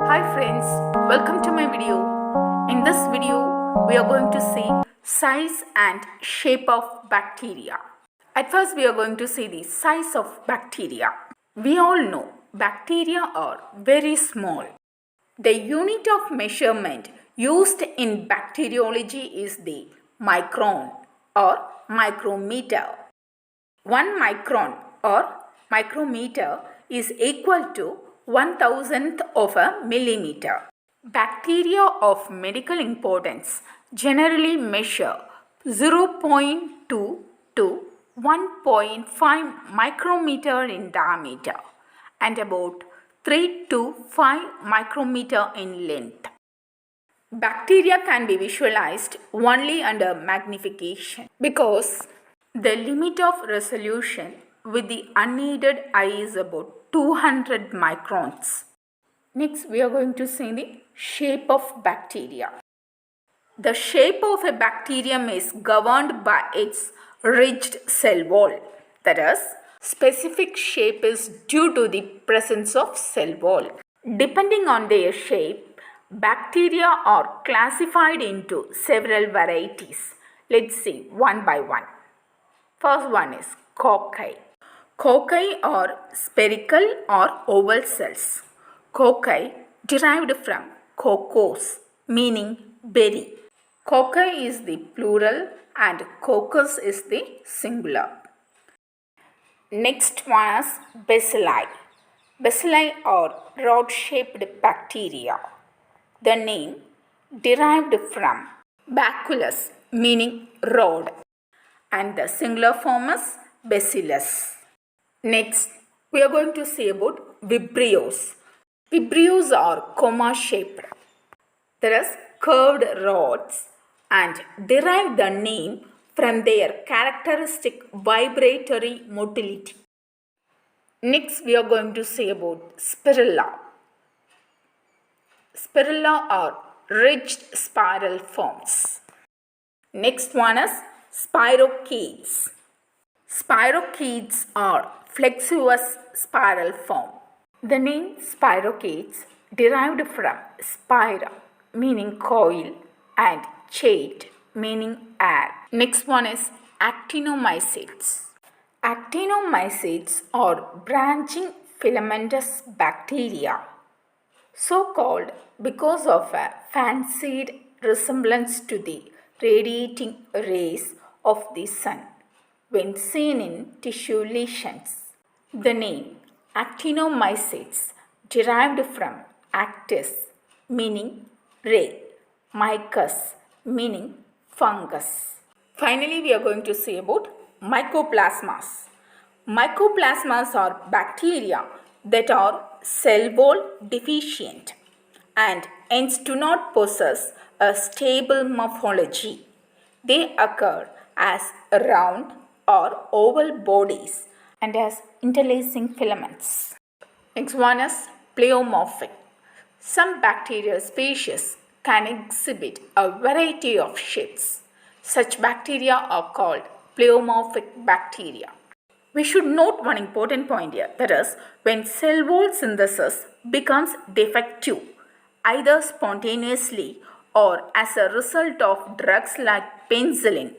Hi friends, welcome to my video. In this video, we are going to see size and shape of bacteria. At first, we are going to see the size of bacteria. We all know bacteria are very small. The unit of measurement used in bacteriology is the micron or micrometer. 1 micron or micrometer is equal to 1,000th of a millimeter. Bacteria of medical importance generally measure 0.2 to 1.5 micrometer in diameter and about 3 to 5 micrometer in length. Bacteria can be visualized only under magnification because the limit of resolution with the unaided eye is about 200 microns. Next, we are going to see the shape of bacteria. The shape of a bacterium is governed by its ridged cell wall. That is, specific shape is due to the presence of cell wall. Depending on their shape, bacteria are classified into several varieties. Let's see one by one. First one is cocci. Cocci are spherical or oval cells. Cocci derived from coccus, meaning berry. Cocci is the plural and coccus is the singular. Next one is bacilli. Bacilli are rod-shaped bacteria. The name derived from Bacillus, meaning rod, and the singular form is Bacillus. Next, we are going to see about Vibrios. Vibrios are comma-shaped. There is curved rods and derive the name from their characteristic vibratory motility. Next, we are going to see about Spirilla. Spirilla are ridged spiral forms. Next one is Spirochetes. Spirochetes are flexuous spiral form. The name Spirochetes derived from spira, meaning coil, and chate, meaning air. Next one is Actinomycetes. Actinomycetes are branching filamentous bacteria, so called because of a fancied resemblance to the radiating rays of the sun when seen in tissue lesions. The name Actinomycetes derived from actis, meaning ray, mycus, meaning fungus. Finally, we are going to see about Mycoplasmas. Mycoplasmas are bacteria that are cell wall deficient and hence do not possess a stable morphology. They occur as round or oval bodies and as interlacing filaments. Next one is pleomorphic. Some bacterial species can exhibit a variety of shapes. Such bacteria are called pleomorphic bacteria. We should note one important point here, that is, when cell wall synthesis becomes defective, either spontaneously or as a result of drugs like penicillin,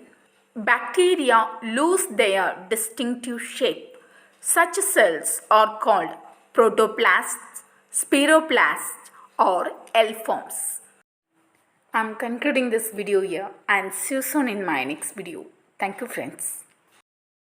bacteria lose their distinctive shape. Such cells are called protoplasts, spiroplasts, or L forms. I am concluding this video here and see you soon in my next video. Thank you friends.